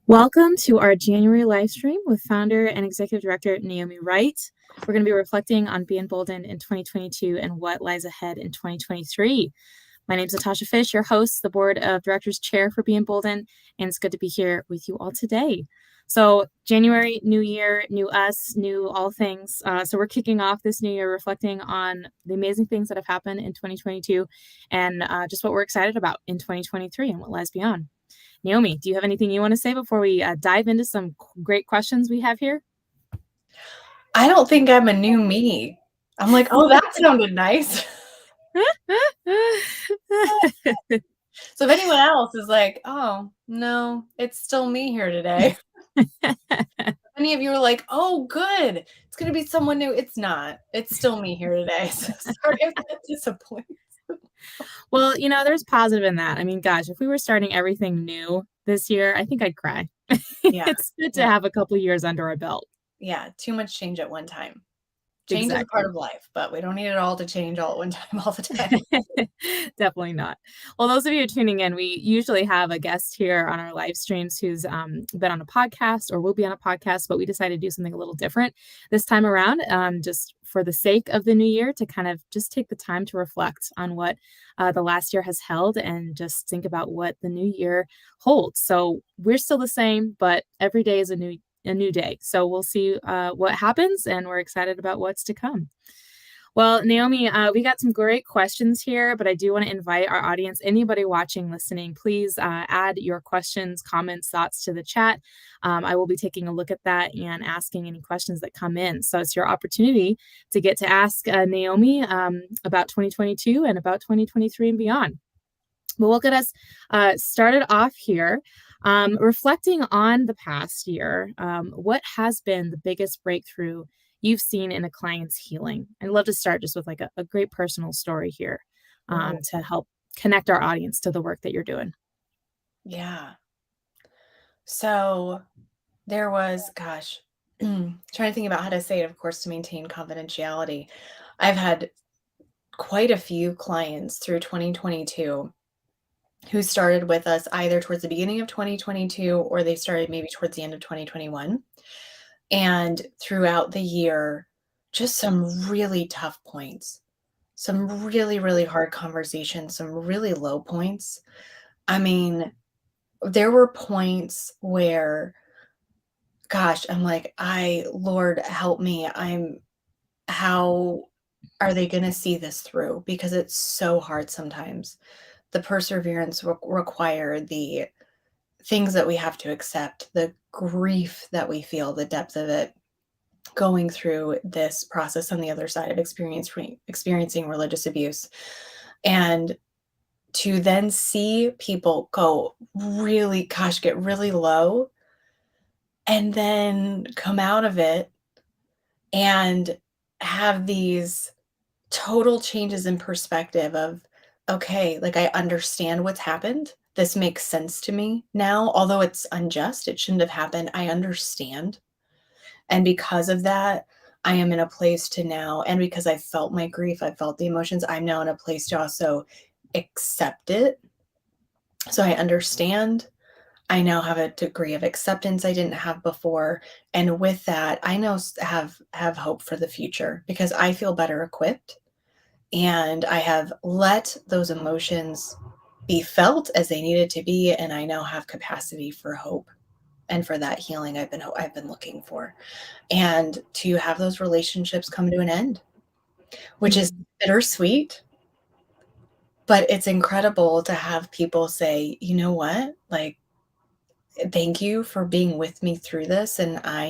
Welcome to our January live stream with founder and executive director Naomi Wright. We're going to be reflecting on beEmboldened in 2022 and what lies ahead in 2023. My name is Natasha Fish, your host, the board of directors chair for beEmboldened, and it's good to be here with you all today. So January, new year, new us, new all things. So we're kicking off this new year reflecting on the amazing things that have happened in 2022 and just what we're excited about in 2023 and what lies beyond. Naomi, do you have anything you want to say before we dive into some great questions we have here? I don't think I'm a new me. I'm like, oh, that sounded nice. So if anyone else is like, oh, no, it's still me here today. Many of you are like, oh, good. It's going to be someone new. It's not. It's still me here today. So sorry if that disappoints. Well, there's positive in that. I mean, gosh, if we were starting everything new this year, I think I'd cry. Yeah. It's good to have a couple years under our belt. Yeah. Too much change at one time. Change is a Exactly. part of life, but we don't need it all to change all at one time, all the time. Definitely not. Well, those of you tuning in, we usually have a guest here on our live streams who's been on a podcast or will be on a podcast, but we decided to do something a little different this time around, just for the sake of the new year, to kind of just take the time to reflect on what the last year has held and just think about what the new year holds. So we're still the same, but every day is a new day. So we'll see what happens, and we're excited about what's to come. Well, Naomi, we got some great questions here, but I do want to invite our audience, anybody watching, listening, please add your questions, comments, thoughts to the chat. I will be taking a look at that and asking any questions that come in. So it's your opportunity to get to ask Naomi about 2022 and about 2023 and beyond. But we'll get us started off here. Reflecting on the past year, what has been the biggest breakthrough you've seen in a client's healing? I'd love to start just with like a great personal story here to help connect our audience to the work that you're doing. Yeah. So there was, gosh, trying to think about how to say it, of course, to maintain confidentiality. I've had quite a few clients through 2022 who started with us either towards the beginning of 2022 or they started maybe towards the end of 2021. And throughout the year, just some really tough points, some really, really hard conversations, some really low points. I mean, there were points where, gosh, I'm like, Lord, help me. How are they going to see this through? Because it's so hard sometimes. The perseverance require the things that we have to accept, the grief that we feel, the depth of it, going through this process on the other side of experiencing religious abuse. And to then see people go really, gosh, get really low and then come out of it and have these total changes in perspective of, okay, like I understand what's happened. This makes sense to me now. Although it's unjust, it shouldn't have happened. I understand. And because of that, I am in a place to now, and because I felt my grief, I felt the emotions, I'm now in a place to also accept it. So I understand. I now have a degree of acceptance I didn't have before. And with that, I now have hope for the future because I feel better equipped. And I have let those emotions be felt as they needed to be, and I now have capacity for hope and for that healing I've been looking for, and to have those relationships come to an end, which is bittersweet, but it's incredible to have people say, you know what, like, thank you for being with me through this, and I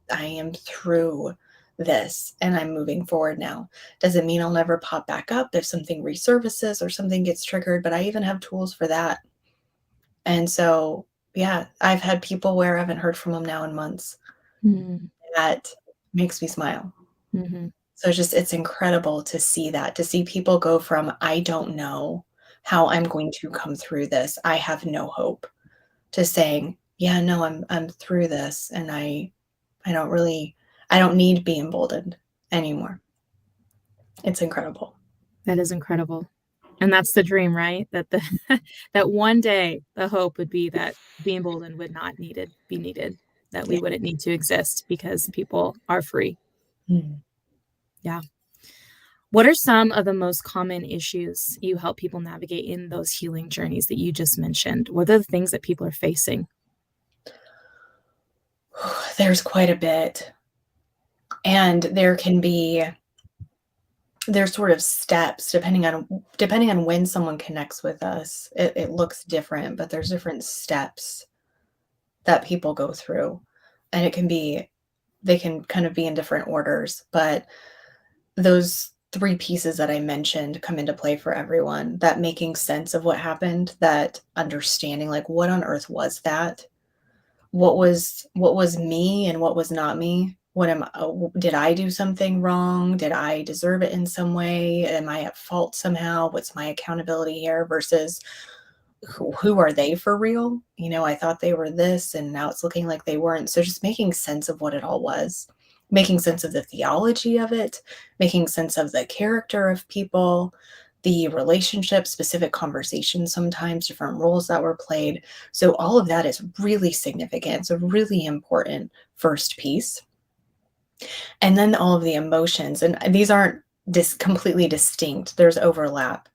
am through this and I'm moving forward now. Doesn't mean I'll never pop back up if something resurfaces or something gets triggered, but I even have tools for that. And so, yeah, I've had people where I haven't heard from them now in months. Mm-hmm. That makes me smile. Mm-hmm. So it's incredible to see that, to see people go from, I don't know how I'm going to come through this, I have no hope, to saying, yeah, no, I'm through this, and I don't need beEmboldened anymore. It's incredible. That is incredible. And that's the dream, right? That the that one day the hope would be that beEmboldened would not be needed, that we Yeah. wouldn't need to exist because people are free. Mm. Yeah. What are some of the most common issues you help people navigate in those healing journeys that you just mentioned? What are the things that people are facing? There's quite a bit. And there's sort of steps depending on when someone connects with us. It looks different, but there's different steps that people go through. And they can kind of be in different orders, but those 3 pieces that I mentioned come into play for everyone. That making sense of what happened, that understanding, like, what on earth was that? What was me and what was not me? What am did I do something wrong? Did I deserve it in some way? Am I at fault somehow? What's my accountability here versus who are they for real? I thought they were this and now it's looking like they weren't. So just making sense of what it all was, making sense of the theology of it, making sense of the character of people, the relationship, specific conversations, sometimes different roles that were played. So all of that is really significant. It's a really important first piece. And then all of the emotions, and these aren't completely distinct. There's overlap.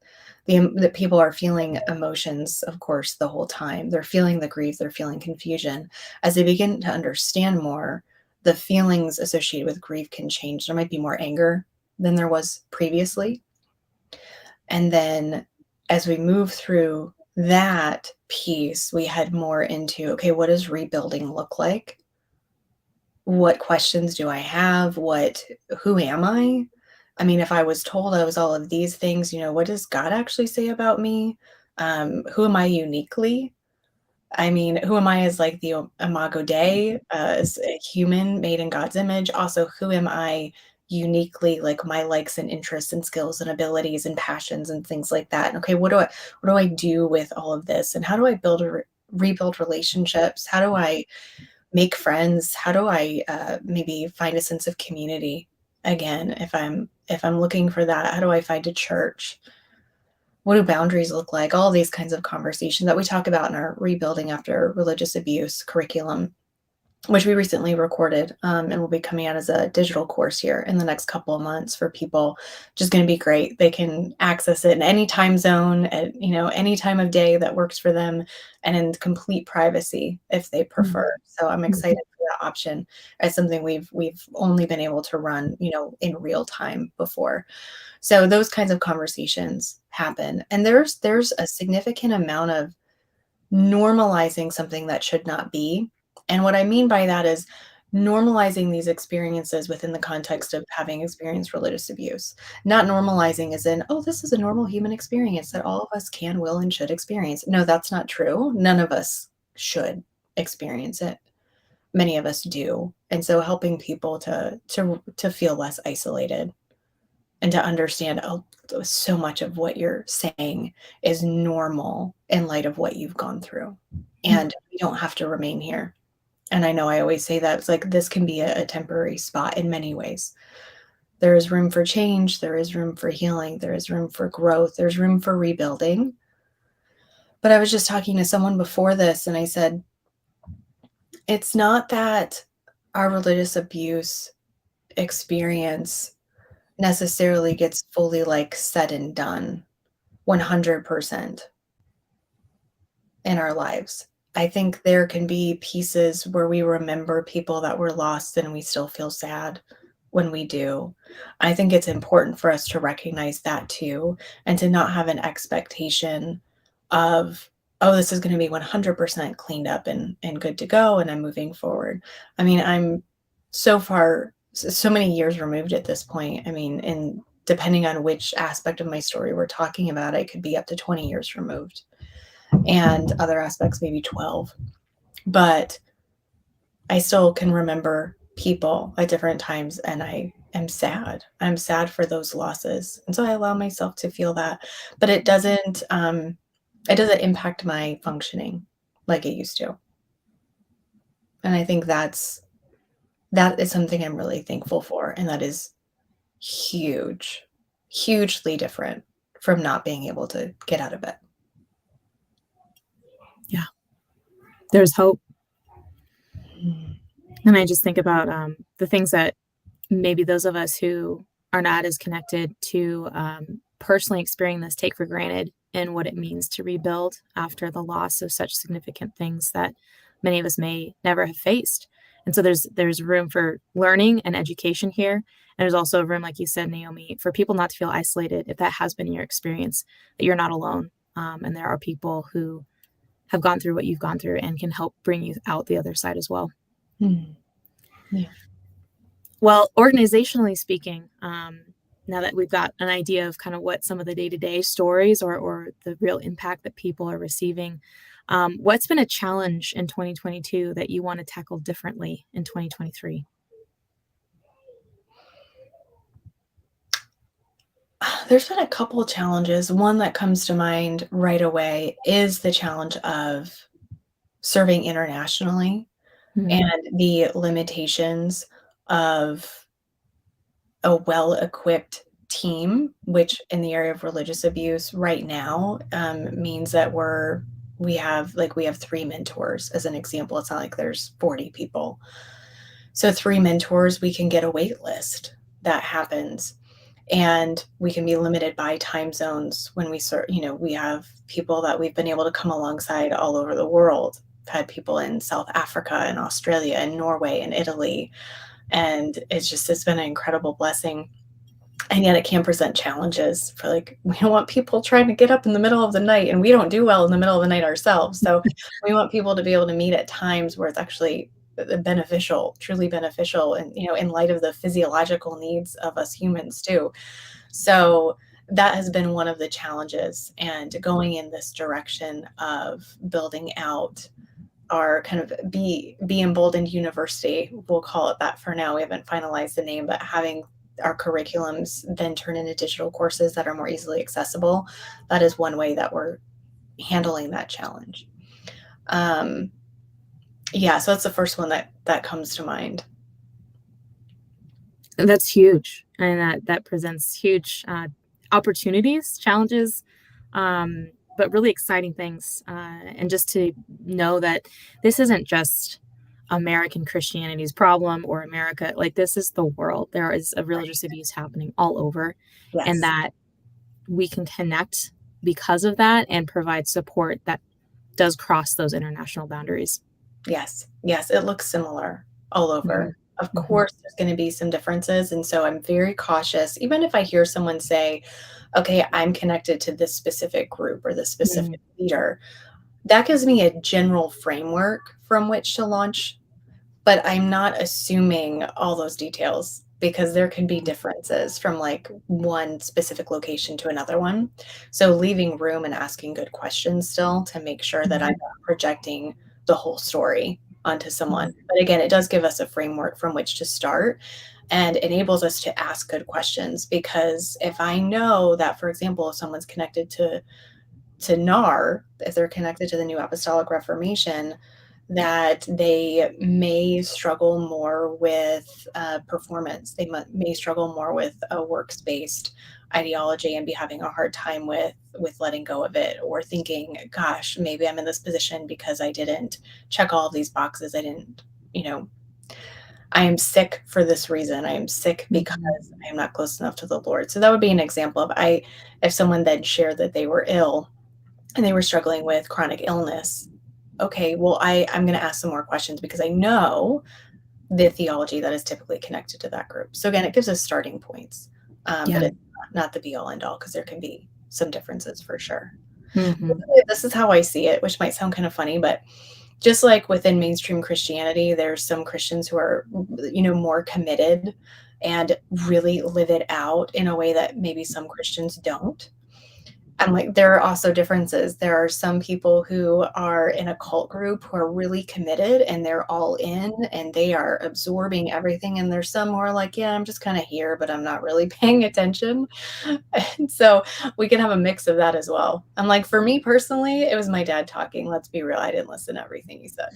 The people are feeling emotions, of course, the whole time. They're feeling the grief, they're feeling confusion. As they begin to understand more, the feelings associated with grief can change. There might be more anger than there was previously. And then as we move through that piece, we head more into, okay, what does rebuilding look like? What questions do I have? Who am I? I mean, if I was told I was all of these things, what does God actually say about me? Who am I uniquely? I mean, who am I as like the imago Dei, as a human made in God's image? Also, who am I uniquely, like my likes and interests and skills and abilities and passions and things like that? And okay, what do I do with all of this? And how do I rebuild relationships? How do I make friends? How do I maybe find a sense of community again if I'm looking for that? How do I find a church? What do boundaries look like? All these kinds of conversations that we talk about in our rebuilding after religious abuse curriculum, which we recently recorded, and will be coming out as a digital course here in the next couple of months for people. Just going to be great. They can access it in any time zone at any time of day that works for them, and in complete privacy if they Mhm. prefer. So I'm excited for that option as something we've only been able to run in real time before. So those kinds of conversations happen, and there's a significant amount of normalizing something that should not be. And what I mean by that is normalizing these experiences within the context of having experienced religious abuse. Not normalizing as in, oh, this is a normal human experience that all of us can, will, and should experience. No, that's not true. None of us should experience it. Many of us do. And so helping people to feel less isolated and to understand, oh, so much of what you're saying is normal in light of what you've gone through. And you don't have to remain here. And I know I always say that it's like this can be a temporary spot in many ways. There is room for change, there is room for healing, there is room for growth, there's room for rebuilding. But I was just talking to someone before this and I said, it's not that our religious abuse experience necessarily gets fully like said and done 100% in our lives. I think there can be pieces where we remember people that were lost and we still feel sad when we do. I think it's important for us to recognize that too, and to not have an expectation of, oh, this is going to be 100% cleaned up and good to go and I'm moving forward. I mean, I'm so many years removed at this point. I mean, and depending on which aspect of my story we're talking about, I could be up to 20 years removed and other aspects maybe 12. But I still can remember people at different times and I am sad. I'm sad for those losses. And so I allow myself to feel that. But it doesn't impact my functioning like it used to. And I think that is something I'm really thankful for. And that is huge, hugely different from not being able to get out of bed. Yeah, there's hope. Mm. And I just think about the things that maybe those of us who are not as connected to personally experiencing this take for granted, and what it means to rebuild after the loss of such significant things that many of us may never have faced. And so there's room for learning and education here. And there's also room, like you said, Naomi, for people not to feel isolated if that has been your experience, that you're not alone. And there are people who have gone through what you've gone through and can help bring you out the other side as well. Mm. Yeah. Well, organizationally speaking, now that we've got an idea of kind of what some of the day-to-day stories or the real impact that people are receiving, what's been a challenge in 2022 that you want to tackle differently in 2023? There's been a couple of challenges. One that comes to mind right away is the challenge of serving internationally Mhm. and the limitations of a well-equipped team, which in the area of religious abuse right now means that we have 3 mentors as an example. It's not like there's 40 people. So 3 mentors, we can get a wait list that happens. And we can be limited by time zones when we start, we have people that we've been able to come alongside all over the world. I've had people in South Africa and Australia and Norway and Italy. And it's been an incredible blessing. And yet it can present challenges for like, we don't want people trying to get up in the middle of the night, and we don't do well in the middle of the night ourselves. So we want people to be able to meet at times where it's actually beneficial, truly beneficial. And, in light of the physiological needs of us humans too. So that has been one of the challenges, and going in this direction of building out our kind of beEmboldened University, we'll call it that for now. We haven't finalized the name, but having our curriculums then turn into digital courses that are more easily accessible. That is one way that we're handling that challenge. Yeah, so that's the first one that comes to mind. That's huge, and that presents huge opportunities, challenges, but really exciting things. And just to know that this isn't just American Christianity's problem or America, like this is the world. There is a religious abuse happening all over, and Yes. that we can connect because of that and provide support that does cross those international boundaries. Yes. Yes. It looks similar all Hmm. over. Of Hmm. course, there's going to be some differences. And so I'm very cautious, even if I hear someone say, okay, I'm connected to this specific group or this Hmm. specific leader, that gives me a general framework from which to launch. But I'm not assuming all those details, because there can be differences from like one specific location to another one. So leaving room and asking good questions still to make sure that I'm Hmm. not projecting the whole story onto someone. Hmm. But again, it does give us a framework from which to start and enables us to ask good questions. Because if I know that, for example, if someone's connected to NAR, if they're connected to the New Apostolic Reformation, that they may struggle more with performance. They may struggle more with a works-based ideology and be having a hard time with letting go of it, or thinking, gosh, maybe I'm in this position because I didn't check all of these boxes. I didn't, you know, I am sick for this reason. I am sick because Hmm. I am not close enough to the Lord. So that would be an example of if someone then shared that they were ill and they were struggling with chronic illness. Okay, well, I'm going to ask some more questions because I know the theology that is typically connected to that group. So again, it gives us starting points, but Yeah. it's not the be all end all, because there can be some differences for sure. Hmm. This is how I see it, which might sound kind of funny, but just like within mainstream Christianity, there's some Christians who are, more committed and really live it out in a way that maybe some Christians don't. And like, there are also differences. There are some people who are in a cult group who are really committed and they're all in and they are absorbing everything. And there's some who are like, yeah, I'm just kind of here, but I'm not really paying attention. And so we can have a mix of that as well. And like, for me personally, it was my dad talking. Let's be real. I didn't listen to everything he said.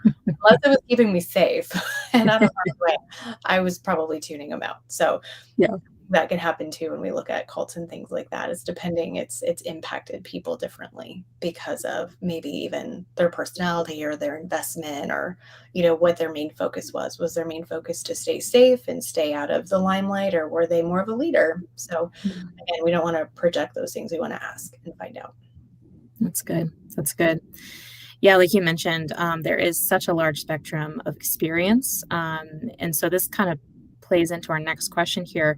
Unless it was keeping me safe and out of harm's way, I was probably tuning him out. So Yeah. that can happen too when we look at cults and things like that. It's depending, it's impacted people differently because of maybe even their personality or their investment or, what their main focus was. Was their main focus to stay safe and stay out of the limelight, or were they more of a leader? So again, we don't want to project those things. We want to ask and find out. That's good. That's good. Yeah, like you mentioned, there is such a large spectrum of experience. And so this kind of plays into our next question here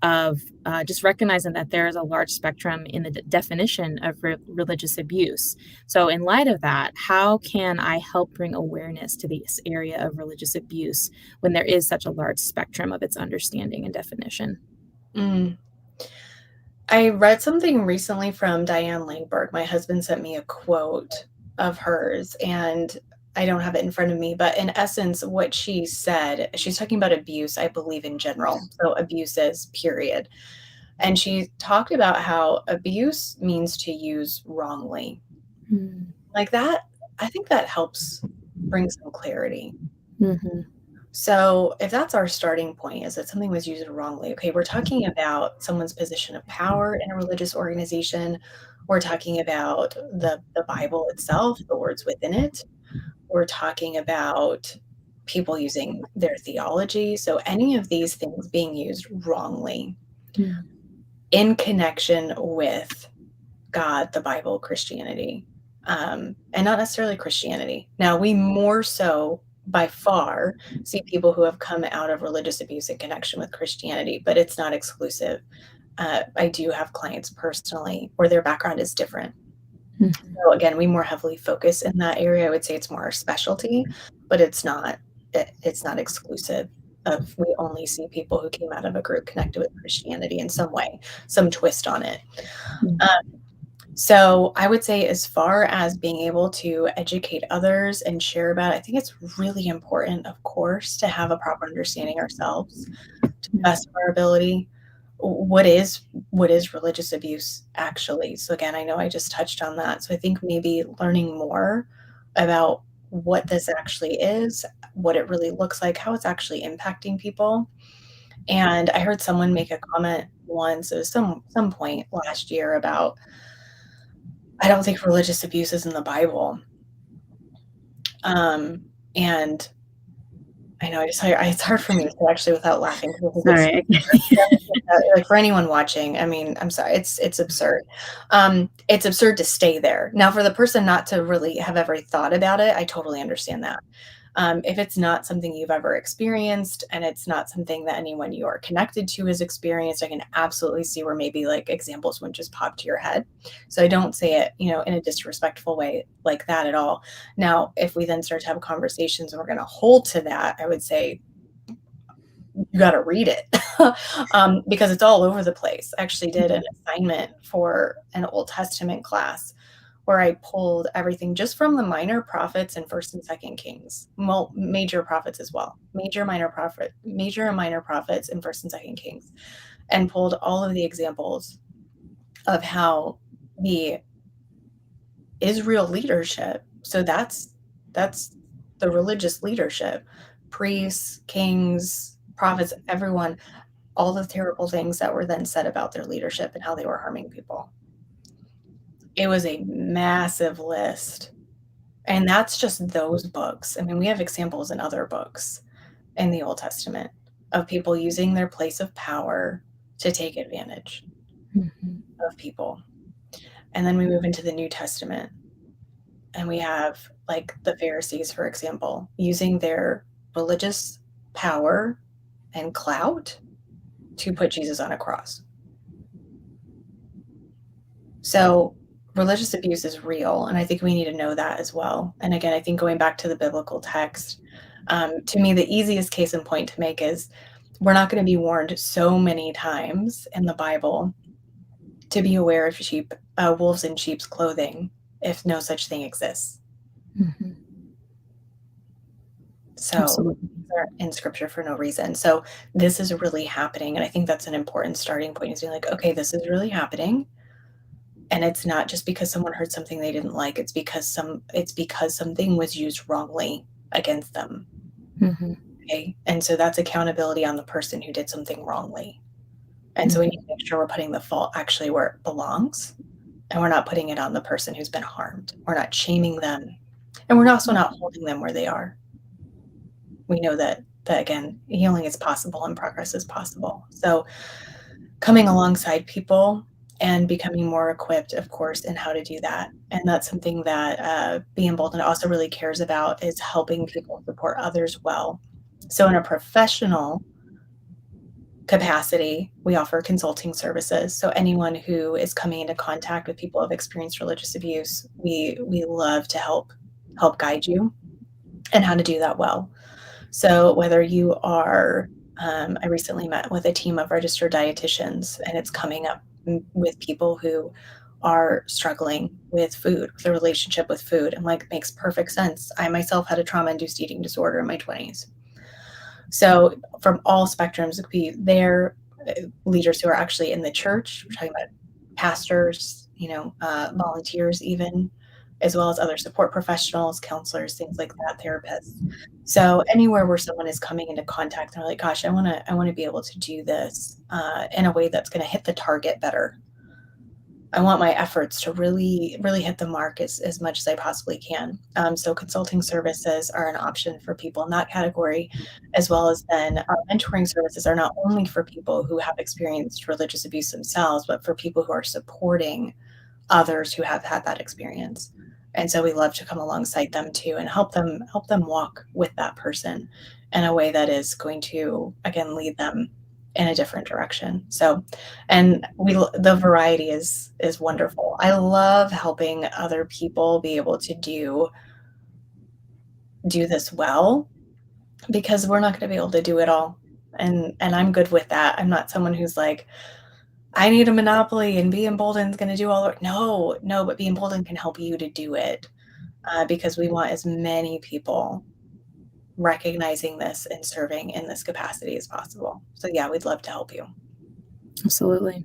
of just recognizing that there is a large spectrum in the definition of religious abuse. So, in light of that, how can I help bring awareness to this area of religious abuse when there is such a large spectrum of its understanding and definition? Mm. I read something recently from Diane Langberg. My husband sent me a quote of hers, and I don't have it in front of me, but in essence, what she said, she's talking about abuse, I believe, in general. So abuses, period. And she talked about how abuse means to use wrongly. Mm. Like that, I think that helps bring some clarity. Mm-hmm. So if that's our starting point, is that something was used wrongly? Okay, we're talking about someone's position of power in a religious organization. We're talking about the Bible itself, the words within it. We're talking about people using their theology. So any of these things being used wrongly Mm. in connection with God, the Bible, Christianity, and not necessarily Christianity. Now, we more so by far see people who have come out of religious abuse in connection with Christianity, but it's not exclusive. I do have clients personally where their background is different. Mm. So again, we more heavily focus in that area. I would say it's more our specialty, but it's not. It's not exclusive. Of we only see people who came out of a group connected with Christianity in some way, some twist on it. Mm. So I would say as far as being able to educate others and share about it, I think it's really important, of course, to have a proper understanding ourselves to the Mm. best of our ability. What is religious abuse actually? So again, I know I just touched on that. So I think maybe learning more about what this actually is, what it really looks like, how it's actually impacting people. And I heard someone make a comment once, it was some point last year about I don't think religious abuse is in the Bible. And I know it's hard for me to say actually without laughing because I think it's Sorry. like for anyone watching, I mean, I'm sorry, it's absurd. It's absurd to stay there. Now, for the person not to really have ever thought about it, I totally understand that. If it's not something you've ever experienced and it's not something that anyone you are connected to has experienced, I can absolutely see where maybe like examples wouldn't just pop to your head. So I don't say it, in a disrespectful way like that at all. Now, if we then start to have conversations and we're going to hold to that, I would say you got to read it because it's all over the place. I actually did an assignment for an Old Testament class where I pulled everything just from the minor prophets in First and Second Kings, well, major prophets as well, major and minor prophets in First and Second Kings, and pulled all of the examples of how the Israel leadership. So that's the religious leadership, priests, kings, prophets, everyone, all the terrible things that were then said about their leadership and how they were harming people. It was a massive list. And that's just those books. I mean, we have examples in other books in the Old Testament of people using their place of power to take advantage Mhm. of people. And then we move into the New Testament and we have like the Pharisees, for example, using their religious power and clout to put Jesus on a cross. So religious abuse is real, and I think we need to know that as well. And again, I think going back to the biblical text, to me, the easiest case in point to make is we're not going to be warned so many times in the Bible to be aware of wolves in sheep's clothing, if no such thing exists. Mhm. So Absolutely. they're in scripture for no reason. So this is really happening, and I think that's an important starting point is being like, okay, this is really happening. And it's not just because someone heard something they didn't like, it's because something was used wrongly against them. Mhm. Okay. And so that's accountability on the person who did something wrongly. And so we need to make sure we're putting the fault actually where it belongs, and we're not putting it on the person who's been harmed. We're not shaming them, and we're also not holding them where they are. We know that again, healing is possible and progress is possible. So coming alongside people and becoming more equipped, of course, in how to do that. And that's something that beEmboldened also really cares about, is helping people support others well. So in a professional capacity, we offer consulting services. So anyone who is coming into contact with people who have experienced religious abuse, we love to help guide you and how to do that well. So whether you are, I recently met with a team of registered dietitians, and it's coming up with people who are struggling with food, with a relationship with food, and like, makes perfect sense. I myself had a trauma-induced eating disorder in my 20s. So from all spectrums, it could be their leaders who are actually in the church. We're talking about pastors, volunteers even, as well as other support professionals, counselors, things like that, therapists. So anywhere where someone is coming into contact, they're like, gosh, I want to be able to do this in a way that's going to hit the target better. I want my efforts to really, really hit the mark as much as I possibly can. So consulting services are an option for people in that category, as well as then our mentoring services are not only for people who have experienced religious abuse themselves, but for people who are supporting others who have had that experience. And so we love to come alongside them too and help them walk with that person in a way that is going to, again, lead them in a different direction. So, and the variety is wonderful. I love helping other people be able to do this well, because we're not going to be able to do it all. And I'm good with that. I'm not someone who's like, I need a monopoly and beEmboldened's going to do all the work. No, but beEmboldened can help you to do it, because we want as many people recognizing this and serving in this capacity as possible. So yeah, we'd love to help you. Absolutely.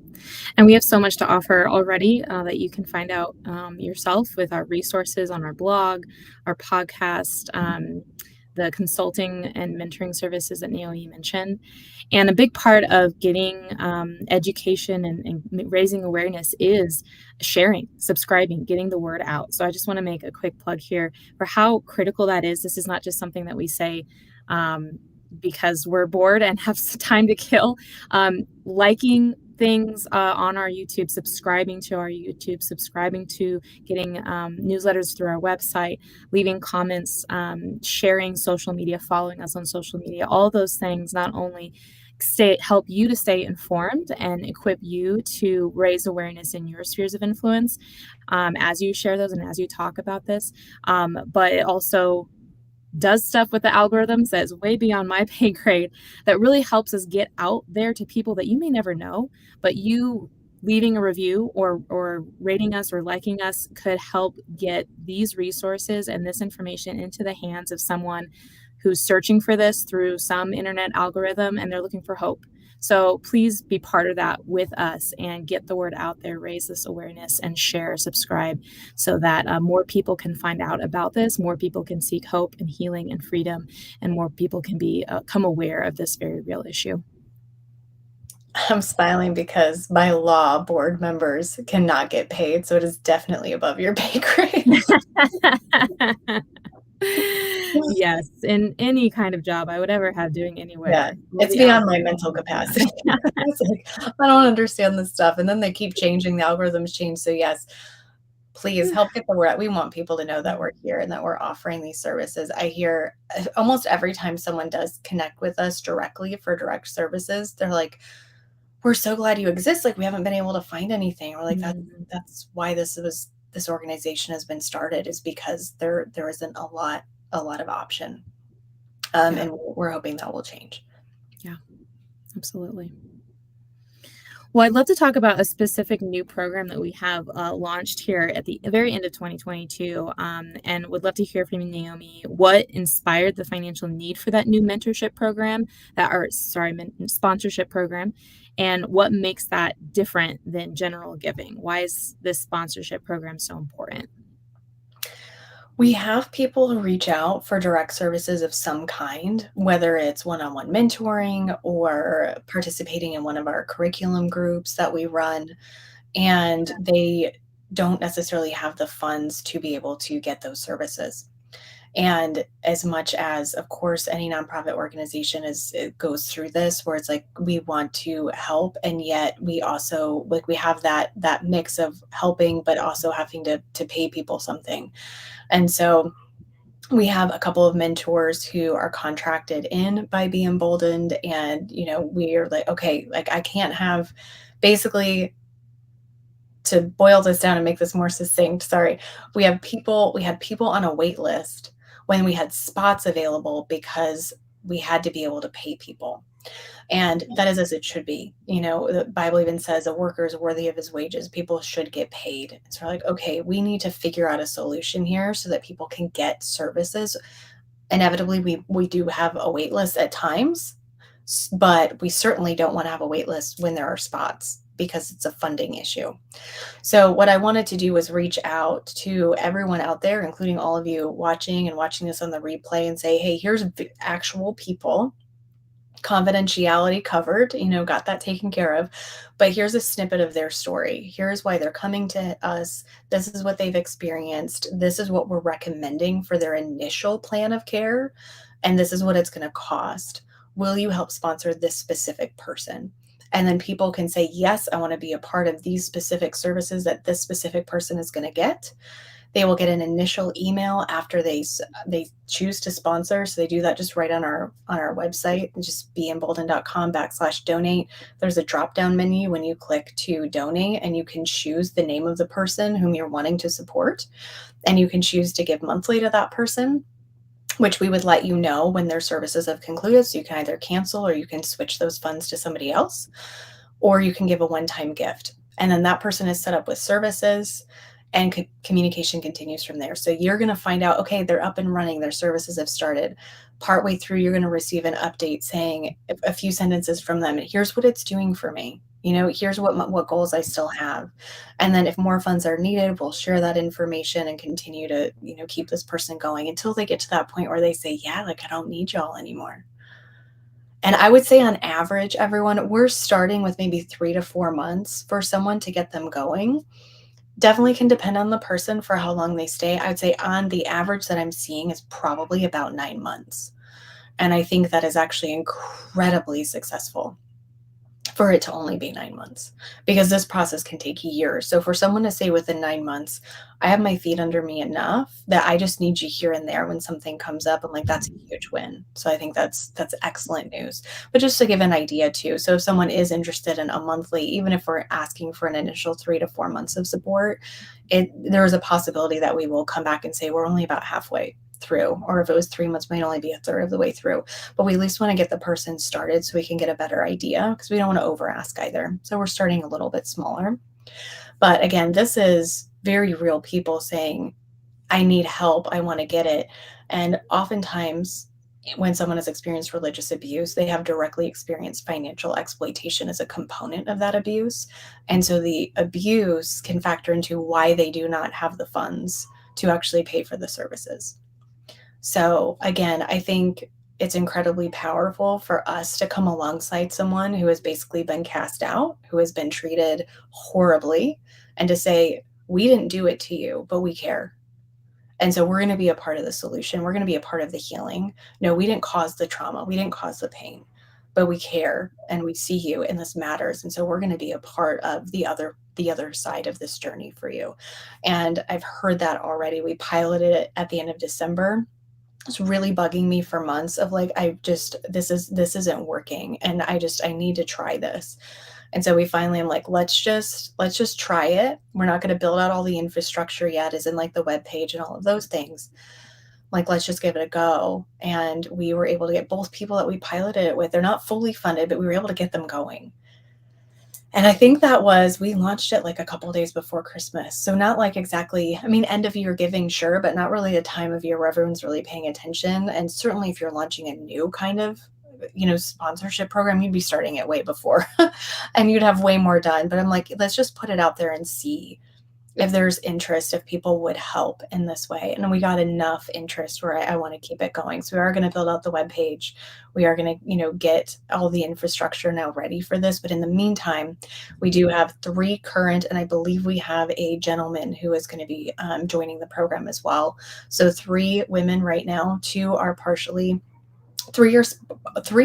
And we have so much to offer already that you can find out yourself with our resources on our blog, our podcast, the consulting and mentoring services that Naomi mentioned. And a big part of getting education and raising awareness is sharing, subscribing, getting the word out. So I just want to make a quick plug here for how critical that is. This is not just something that we say because we're bored and have time to kill. Liking things on our YouTube, subscribing to our YouTube, subscribing to getting newsletters through our website, leaving comments, sharing social media, following us on social media, all those things not only help you to stay informed and equip you to raise awareness in your spheres of influence as you share those and as you talk about this, but it also does stuff with the algorithms that is way beyond my pay grade, that really helps us get out there to people that you may never know, but you leaving a review or rating us or liking us could help get these resources and this information into the hands of someone who's searching for this through some internet algorithm and they're looking for hope. So please be part of that with us and get the word out there, raise this awareness, and share, subscribe, so that more people can find out about this, more people can seek hope and healing and freedom, and more people can become aware of this very real issue. I'm smiling because by law, board members cannot get paid, so it is definitely above your pay grade. Yes, in any kind of job I would ever have doing anywhere. Yeah, it's beyond my mental capacity. It's like, I don't understand this stuff, and then they keep changing, the algorithms change, so yes, please help get the word out. We want people to know that we're here and that we're offering these services. I hear almost every time someone does connect with us directly for direct services, they're like, "We're so glad you exist, like, we haven't been able to find anything," or like, "That's why this organization has been started, is because there isn't a lot of option." And we're hoping that will change. Yeah, absolutely. Well, I'd love to talk about a specific new program that we have launched here at the very end of 2022, and would love to hear from you, Naomi. What inspired the financial need for that new mentorship program, sponsorship program, and what makes that different than general giving? Why is this sponsorship program so important? We have people who reach out for direct services of some kind, whether it's one-on-one mentoring or participating in one of our curriculum groups that we run, and they don't necessarily have the funds to be able to get those services. And as much as, of course, any nonprofit organization is it goes through this where it's like we want to help, and yet we also like we have that mix of helping but also having to pay people something. And so we have a couple of mentors who are contracted in by beEmboldened, and we're like, okay, like I can't have basically, to boil this down and make this more succinct, sorry, we had people on a wait list when we had spots available because we had to be able to pay people. And that is as it should be. The Bible even says a worker is worthy of his wages. People should get paid. So we're like, okay, we need to figure out a solution here so that people can get services. Inevitably, we do have a wait list at times, but we certainly don't want to have a wait list when there are spots because it's a funding issue. So what I wanted to do was reach out to everyone out there, including all of you watching and watching this on the replay, and say, hey, here's actual people, confidentiality covered, got that taken care of. But here's a snippet of their story. Here's why they're coming to us. This is what they've experienced. This is what we're recommending for their initial plan of care. And this is what it's going to cost. Will you help sponsor this specific person? And then people can say, yes, I want to be a part of these specific services that this specific person is going to get. They will get an initial email after they choose to sponsor. So they do that just right on our website, just beemboldened.com/donate. There's a drop down menu when you click to donate, and you can choose the name of the person whom you're wanting to support, and you can choose to give monthly to that person, which we would let you know when their services have concluded. So you can either cancel or you can switch those funds to somebody else, or you can give a one-time gift. And then that person is set up with services, and communication continues from there. So you're going to find out, okay, they're up and running, their services have started. Partway through, you're going to receive an update saying a few sentences from them. Here's what it's doing for me. Here's what goals I still have. And then if more funds are needed, we'll share that information and continue to, keep this person going until they get to that point where they say, yeah, like I don't need y'all anymore. And I would say on average, everyone, we're starting with maybe 3 to 4 months for someone to get them going. Definitely can depend on the person for how long they stay. I'd say on the average that I'm seeing is probably about 9 months. And I think that is actually incredibly successful for it to only be 9 months, because this process can take years. So for someone to say within 9 months, I have my feet under me enough that I just need you here and there when something comes up, I'm like, that's a huge win. So I think that's excellent news. But just to give an idea too, so if someone is interested in a monthly, even if we're asking for an initial 3 to 4 months of support, there is a possibility that we will come back and say we're only about halfway through, or if it was 3 months, might only be a third of the way through. But we at least want to get the person started so we can get a better idea, because we don't want to over ask either. So we're starting a little bit smaller. But again, this is very real people saying, I need help, I want to get it. And oftentimes when someone has experienced religious abuse, they have directly experienced financial exploitation as a component of that abuse. And so the abuse can factor into why they do not have the funds to actually pay for the services. So again, I think it's incredibly powerful for us to come alongside someone who has basically been cast out, who has been treated horribly, and to say, we didn't do it to you, but we care. And so we're going to be a part of the solution. We're going to be a part of the healing. No, we didn't cause the trauma. We didn't cause the pain, but we care and we see you and this matters. And so we're going to be a part of the other side of this journey for you. And I've heard that already. We piloted it at the end of December. It's really bugging me for months of like, this isn't working. And I need to try this. And so we finally, I'm like, let's just try it. We're not going to build out all the infrastructure yet, as in like the web page and all of those things. Like, let's just give it a go. And we were able to get both people that we piloted it with. They're not fully funded, but we were able to get them going. And I think we launched it like a couple of days before Christmas. So not like exactly, end of year giving, sure, but not really a time of year where everyone's really paying attention. And certainly if you're launching a new kind of, sponsorship program, you'd be starting it way before and you'd have way more done. But I'm like, let's just put it out there and see. if there's interest, if people would help in this way. And we got enough interest where I want to keep it going. So we are going to build out the webpage. We are going to, get all the infrastructure now ready for this. But in the meantime, we do have 3 current, and I believe we have a gentleman who is going to be joining the program as well. So 3 women right now, 2 are partially 3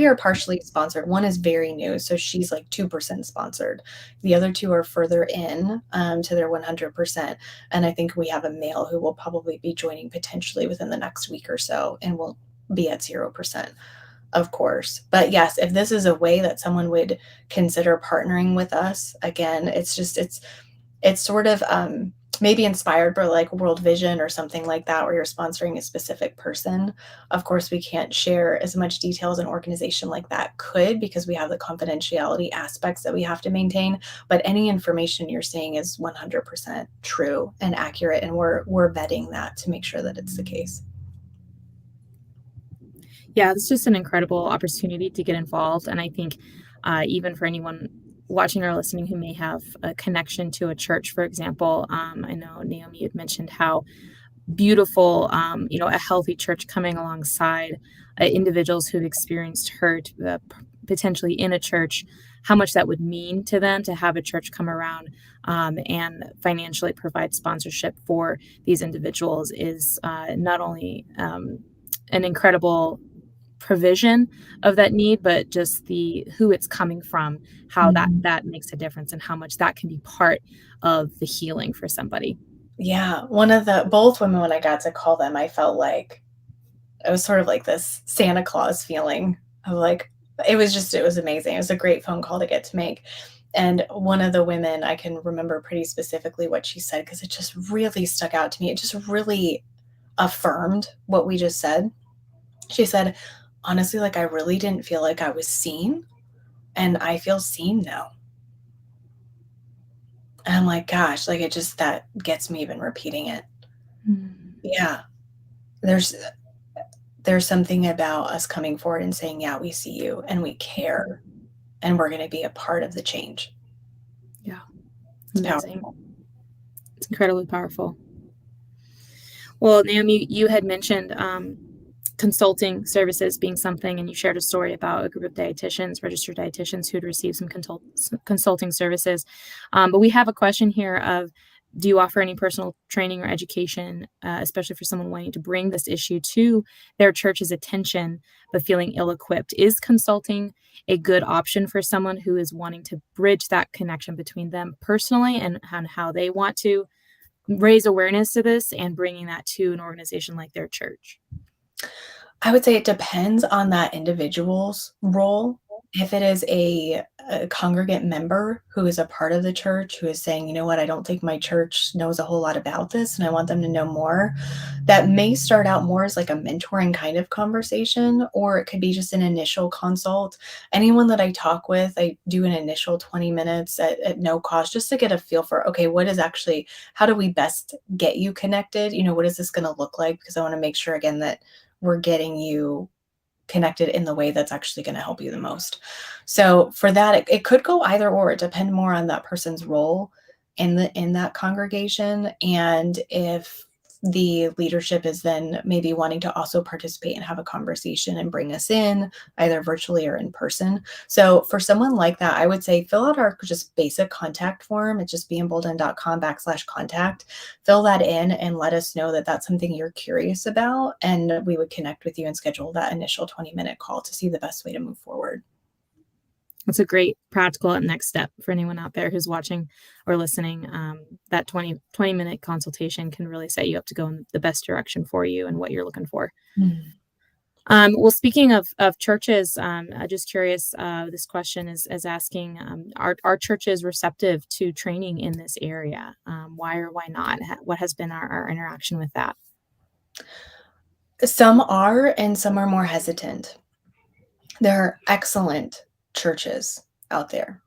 are partially sponsored. One is very new, so she's like 2% sponsored. The other 2 are further in to their 100%. And I think we have a male who will probably be joining potentially within the next week or so, and will be at 0%, of course. But yes, if this is a way that someone would consider partnering with us, again, it's sort of maybe inspired by like World Vision or something like that, where you're sponsoring a specific person. Of course, we can't share as much detail as an organization like that could, because we have the confidentiality aspects that we have to maintain. But any information you're saying is 100% true and accurate, and we're vetting that to make sure that it's the case. Yeah, it's just an incredible opportunity to get involved. And I think even for anyone watching or listening who may have a connection to a church, for example, I know Naomi had mentioned how beautiful, a healthy church coming alongside individuals who've experienced hurt, potentially in a church, how much that would mean to them to have a church come around and financially provide sponsorship for these individuals is not only an incredible provision of that need, but just the who it's coming from, how that makes a difference, and how much that can be part of the healing for somebody. Yeah, both women, when I got to call them, I felt like it was sort of like this Santa Claus feeling of like, it was amazing. It was a great phone call to get to make. And one of the women, I can remember pretty specifically what she said, because it just really stuck out to me. It just really affirmed what we just said. She said, honestly, like, I really didn't feel like I was seen, and I feel seen now. And I'm like, gosh, like, that gets me even repeating it. Mm. Yeah. There's there's something about us coming forward and saying, yeah, we see you and we care, and we're going to be a part of the change. Yeah, It's amazing. powerful. It's incredibly powerful. Well, Naomi, you had mentioned consulting services being something, and you shared a story about a group of dietitians, registered dietitians, who'd received some consulting services. But we have a question here of, do you offer any personal training or education, especially for someone wanting to bring this issue to their church's attention, but feeling ill-equipped? Is consulting a good option for someone who is wanting to bridge that connection between them personally and how they want to raise awareness to this and bringing that to an organization like their church? I would say it depends on that individual's role. If it is a congregant member who is a part of the church, who is saying, you know what, I don't think my church knows a whole lot about this and I want them to know more, that may start out more as like a mentoring kind of conversation, or it could be just an initial consult. Anyone that I talk with, I do an initial 20 minutes at no cost, just to get a feel for, okay, how do we best get you connected? What is this going to look like? Because I want to make sure, again, that we're getting you connected in the way that's actually going to help you the most. So for that, it could go either or. It depend more on that person's role in that congregation, and if the leadership is then maybe wanting to also participate and have a conversation and bring us in either virtually or in person. So for someone like that, I would say fill out our just basic contact form. It's just beEmboldened.com/contact. Fill that in and let us know that that's something you're curious about, and we would connect with you and schedule that initial 20-minute call to see the best way to move forward. That's a great practical next step for anyone out there who's watching or listening. That 20-minute consultation can really set you up to go in the best direction for you and what you're looking for. Mm. Well, speaking of churches, I'm just curious, this question is asking, are churches receptive to training in this area? Why or why not? What has been our interaction with that? Some are, and some are more hesitant. There are excellent churches out there.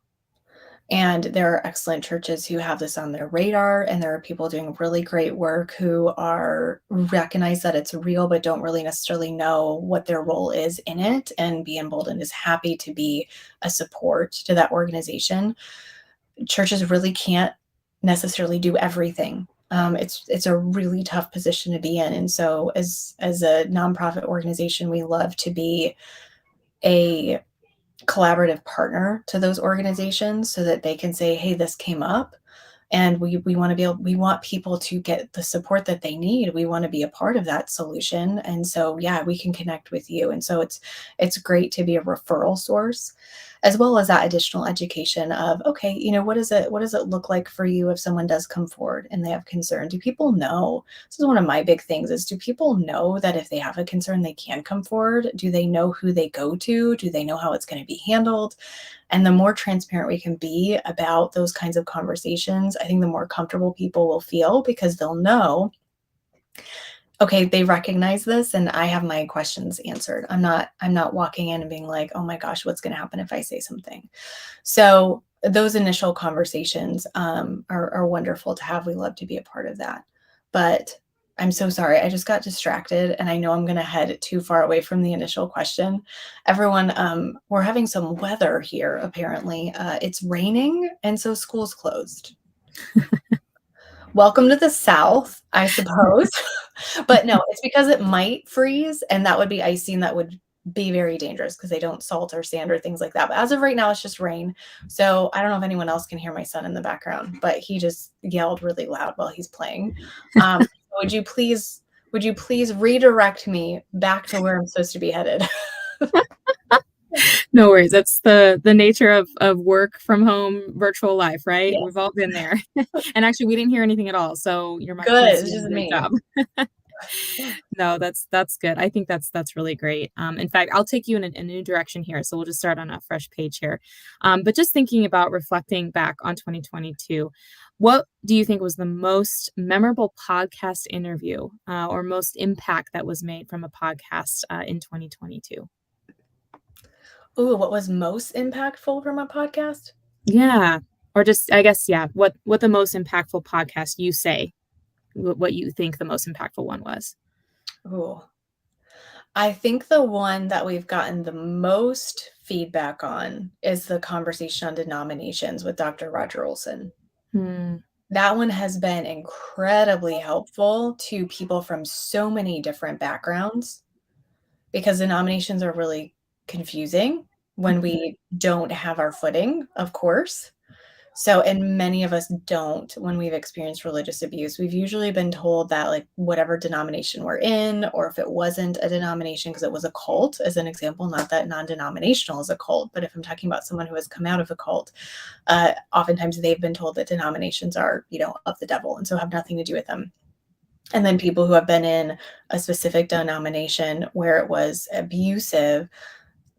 And there are excellent churches who have this on their radar, and there are people doing really great work who are recognize that it's real, but don't really necessarily know what their role is in it. And beEmboldened is happy to be a support to that organization. Churches really can't necessarily do everything. It's a really tough position to be in. And so as a nonprofit organization, we love to be a collaborative partner to those organizations so that they can say, hey, this came up, and we want to be able, we want people to get the support that they need. We want to be a part of that solution. And so yeah, we can connect with you. And so it's great to be a referral source, as well as that additional education of, okay, what does it look like for you if someone does come forward and they have concern? Do people know? This is one of my big things, is do people know that if they have a concern, they can come forward? Do they know who they go to? Do they know how it's going to be handled? And the more transparent we can be about those kinds of conversations, I think the more comfortable people will feel, because they'll know, okay, they recognize this and I have my questions answered. I'm not walking in and being like, oh my gosh, what's going to happen if I say something? So those initial conversations are wonderful to have. We love to be a part of that. But I'm so sorry. I just got distracted, and I know I'm going to head too far away from the initial question. Everyone, we're having some weather here, apparently. It's raining, and so school's closed. Welcome to the South, I suppose. But no, it's because it might freeze, and that would be icy, and that would be very dangerous because they don't salt or sand or things like that. But as of right now, it's just rain. So I don't know if anyone else can hear my son in the background, but he just yelled really loud while he's playing. Would you please redirect me back to where I'm supposed to be headed? No worries. That's the nature of work from home, virtual life, right? Yes. We've all been there. And actually, we didn't hear anything at all. So your Good. microphone's It's doing just a great me. job. No, that's good. I think that's really great. In fact, I'll take you in a new direction here. So we'll just start on a fresh page here. But just thinking about reflecting back on 2022, what do you think was the most memorable podcast interview or most impact that was made from a podcast in 2022? Ooh, what was most impactful from a podcast? Yeah. Or just, I guess, yeah, what the most impactful podcast you say, what you think the most impactful one was. Ooh. I think the one that we've gotten the most feedback on is the conversation on denominations with Dr. Roger Olson. Hmm. That one has been incredibly helpful to people from so many different backgrounds, because denominations are really confusing when Mhm. we don't have our footing, of course. So, and many of us don't, when we've experienced religious abuse. We've usually been told that, like, whatever denomination we're in, or if it wasn't a denomination because it was a cult, as an example, not that non-denominational is a cult, but if I'm talking about someone who has come out of a cult, oftentimes they've been told that denominations are, of the devil, and so have nothing to do with them. And then people who have been in a specific denomination where it was abusive,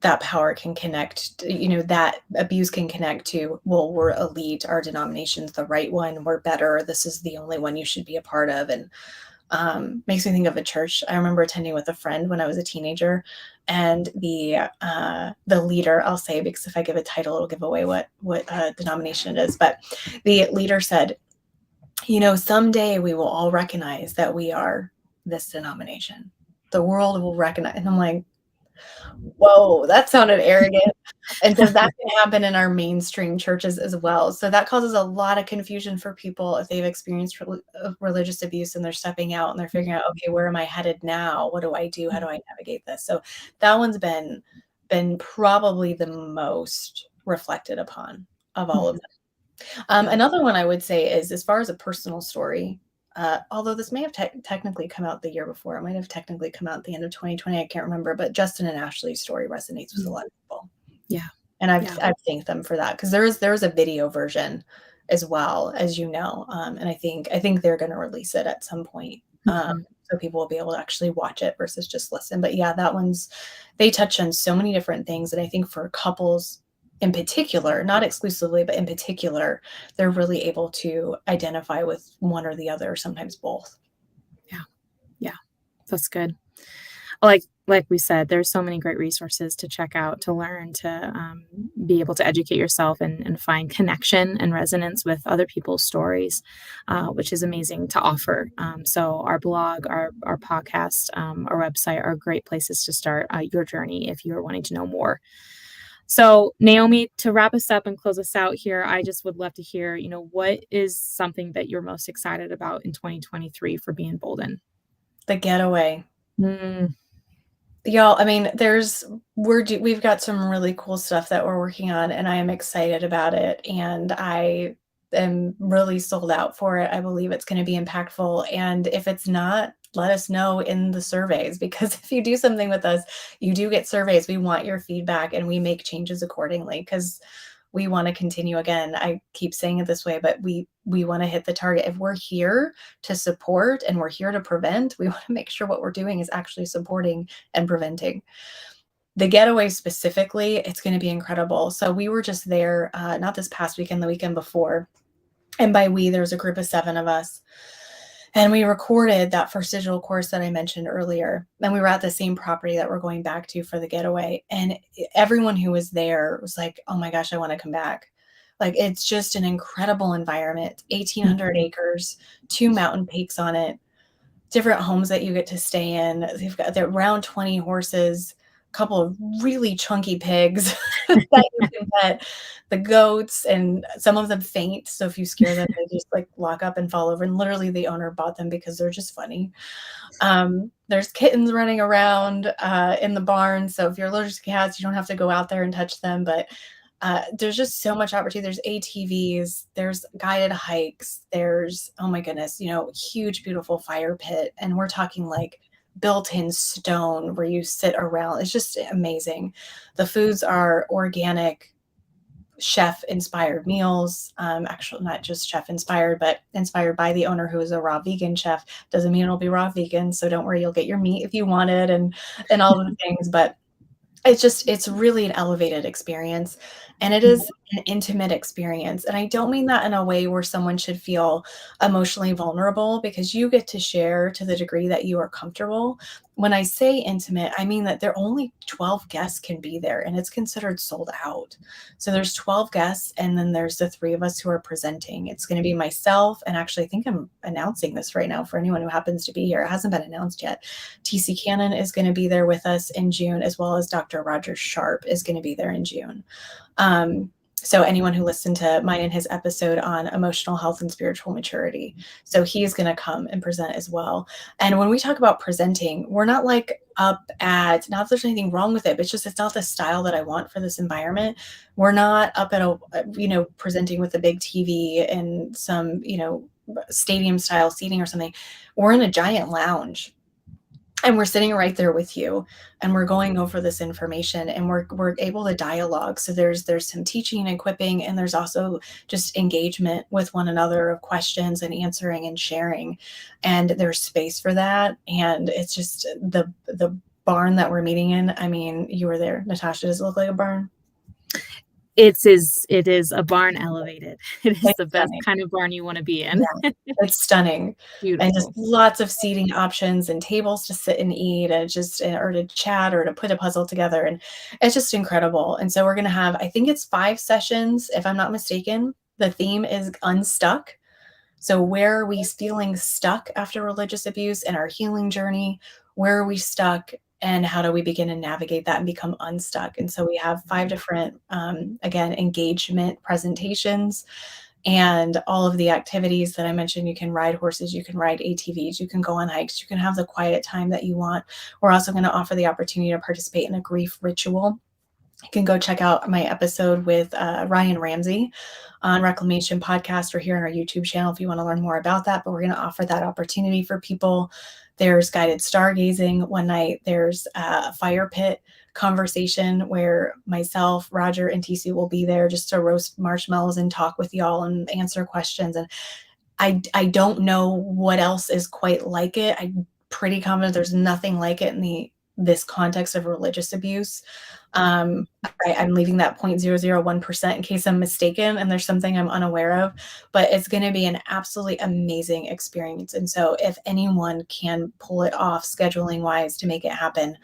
that power can connect, that abuse can connect to, well, we're elite, our denomination's the right one, we're better, this is the only one you should be a part of. And makes me think of a church I remember attending with a friend when I was a teenager, and the leader, I'll say, because if I give a title, it'll give away what denomination it is. But the leader said, someday we will all recognize that we are this denomination. The world will recognize. And I'm like, whoa, that sounded arrogant. And so that can happen in our mainstream churches as well. So that causes a lot of confusion for people if they've experienced religious abuse and they're stepping out and they're figuring out, okay, where am I headed now? What do I do? How do I navigate this? So that one's been probably the most reflected upon of all of Mhm. them. Yeah. Another one I would say is, as far as a personal story, although this may have technically come out the year before, it might have technically come out at the end of 2020. I can't remember, but Justin and Ashley's story resonates with a Mm. lot of people, Yeah. and I've Yeah. I've thanked them for that, because there is a video version as well, as and I think they're going to release it at some point. Mhm. So people will be able to actually watch it versus just listen. But yeah, that one's, they touch on so many different things, and I think for couples in particular, not exclusively, but in particular, they're really able to identify with one or the other, sometimes both. Yeah. Yeah. That's good. Like we said, there's so many great resources to check out, to learn, to be able to educate yourself and find connection and resonance with other people's stories, which is amazing to offer. So our blog, our podcast, our website are great places to start your journey if you're wanting to know more. So, Naomi, to wrap us up and close us out here, I just would love to hear, what is something that you're most excited about in 2023 for beEmboldened? The getaway. Mm, Y'all, I mean, we've got some really cool stuff that we're working on, and I am excited about it, and I am really sold out for it. I believe it's gonna be impactful, and if it's not, let us know in the surveys, because if you do something with us, you do get surveys. We want your feedback, and we make changes accordingly, because we wanna continue. Again, I keep saying it this way, but we wanna hit the target. If we're here to support and we're here to prevent, we wanna make sure what we're doing is actually supporting and preventing. The getaway specifically, it's gonna be incredible. So we were just there, not this past weekend, the weekend before, and by we, there was a group of 7 of us, and we recorded that first digital course that I mentioned earlier, and we were at the same property that we're going back to for the getaway, and everyone who was there was like, "Oh my gosh, I wanna come back." Like, it's just an incredible environment, 1,800 mhm. acres, 2 mountain peaks on it, different homes that you get to stay in. They're around 20 horses, a couple of really chunky pigs that you can pet, the goats, and some of them faint. So if you scare them, they just like lock up and fall over. And literally, the owner bought them because they're just funny. There's kittens running around in the barn. So if you're allergic to cats, you don't have to go out there and touch them. But there's just so much opportunity. There's ATVs, there's guided hikes, there's, oh my goodness, huge, beautiful fire pit. And we're talking like built-in stone where you sit around. It's just amazing. The foods are organic, chef inspired meals. Actually, not just chef inspired, but inspired by the owner, who is a raw vegan chef. Doesn't mean it'll be raw vegan. So don't worry, you'll get your meat if you want it, and all of the things. But it's really an elevated experience, and it is an intimate experience, and I don't mean that in a way where someone should feel emotionally vulnerable, because you get to share to the degree that you are comfortable. When I say intimate, I mean that there only 12 guests can be there, and it's considered sold out. So there's 12 guests, and then there's the 3 of us who are presenting. It's gonna be myself, and actually, I think I'm announcing this right now for anyone who happens to be here. It hasn't been announced yet. TC Cannon is gonna be there with us in June, as well as Dr. Roger Sharp is gonna be there in June. So anyone who listened to mine and his episode on emotional health and spiritual maturity, so he's going to come and present as well. And when we talk about presenting, we're not like up at, not that there's anything wrong with it, but it's not the style that I want for this environment. We're not up at presenting with a big TV and some, stadium style seating or something. We're in a giant lounge, and we're sitting right there with you, and we're going over this information, and we're able to dialogue. So there's some teaching and equipping, and there's also just engagement with one another of questions and answering and sharing, and there's space for that. And it's just the barn that we're meeting in. I mean, you were there, Natasha. Does it look like a barn? It is a barn elevated. It is It's the best stunning. kind of barn you want to be in. Yeah, it's stunning, and just Beautiful. lots of seating options and tables to sit and eat, and just or to chat or to put a puzzle together, and it's just incredible. And so we're gonna have, I think it's 5 sessions, if I'm not mistaken. The theme is unstuck. So where are we feeling stuck after religious abuse in our healing journey? Where are we stuck, and how do we begin to navigate that and become unstuck? And so we have 5 different, again, engagement presentations, and all of the activities that I mentioned. You can ride horses, you can ride ATVs, you can go on hikes, you can have the quiet time that you want. We're also going to offer the opportunity to participate in a grief ritual. You can go check out my episode with Ryan Ramsey on Reclamation Podcast, or here on our YouTube channel if you want to learn more about that. But we're going to offer that opportunity for people. There's guided stargazing one night. There's a fire pit conversation where myself, Roger, and TC will be there just to roast marshmallows and talk with y'all and answer questions. And I don't know what else is quite like it. I'm pretty confident there's nothing like it in this context of religious abuse. I'm leaving that 0.001% in case I'm mistaken and there's something I'm unaware of, but it's going to be an absolutely amazing experience. And so if anyone can pull it off scheduling wise to make it happen,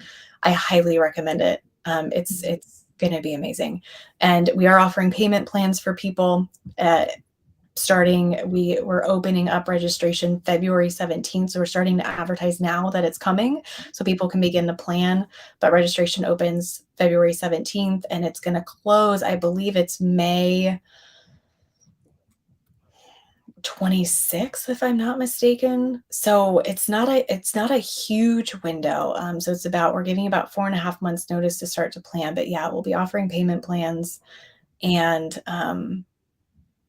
I highly recommend it. It's going to be amazing. And we are offering payment plans for people. we're opening up registration February 17th. So we're starting to advertise now that it's coming so people can begin to plan. But registration opens February 17th and it's going to close, I believe it's May 26th, if I'm not mistaken. So it's not a huge window. So we're giving about 4.5 months notice to start to plan. But yeah, we'll be offering payment plans. And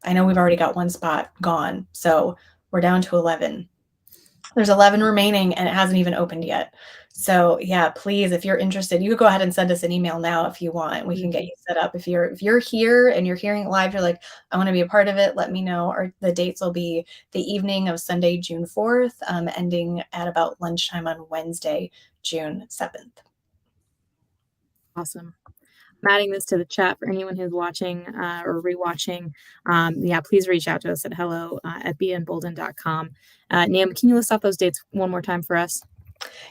I know we've already got one spot gone. So we're down to 11. There's 11 remaining and it hasn't even opened yet. So yeah, please, if you're interested, you could go ahead and send us an email now if you want. We can get you set up. If you're here and you're hearing it live, you're like, I want to be a part of it, let me know. The dates will be the evening of Sunday, June 4th, ending at about lunchtime on Wednesday, June 7th. Awesome. I'm adding this to the chat for anyone who's watching or rewatching. Yeah, please reach out to us at hello at beEmboldened.com. Naomi, can you list off those dates one more time for us?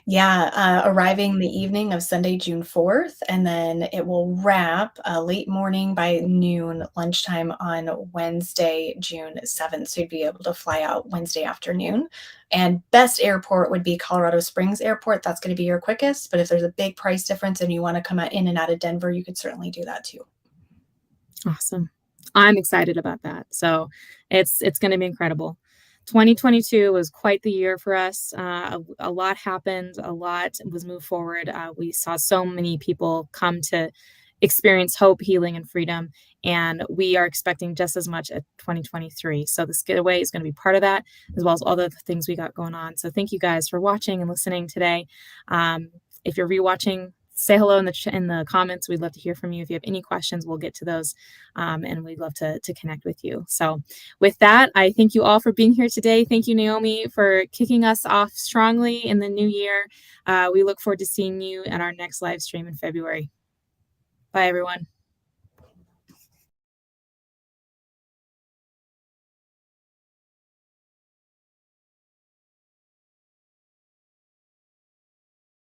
Yeah, arriving the evening of Sunday, June 4th, and then it will wrap late morning by noon, lunchtime on Wednesday, June 7th. So you'd be able to fly out Wednesday afternoon. And best airport would be Colorado Springs Airport. That's going to be your quickest. But if there's a big price difference and you want to come in and out of Denver, you could certainly do that too. Awesome. I'm excited about that. So it's going to be incredible. 2022 was quite the year for us. A lot happened. A lot was moved forward. We saw so many people come to experience hope, healing, and freedom. And we are expecting just as much at 2023. So this getaway is going to be part of that, as well as all the things we got going on. So thank you guys for watching and listening today. If you're rewatching, say hello in the comments. We'd love to hear from you. If you have any questions, we'll get to those, and we'd love to connect with you. So with that, I thank you all for being here today. Thank you, Naomi, for kicking us off strongly in the new year. We look forward to seeing you at our next live stream in February. Bye, everyone.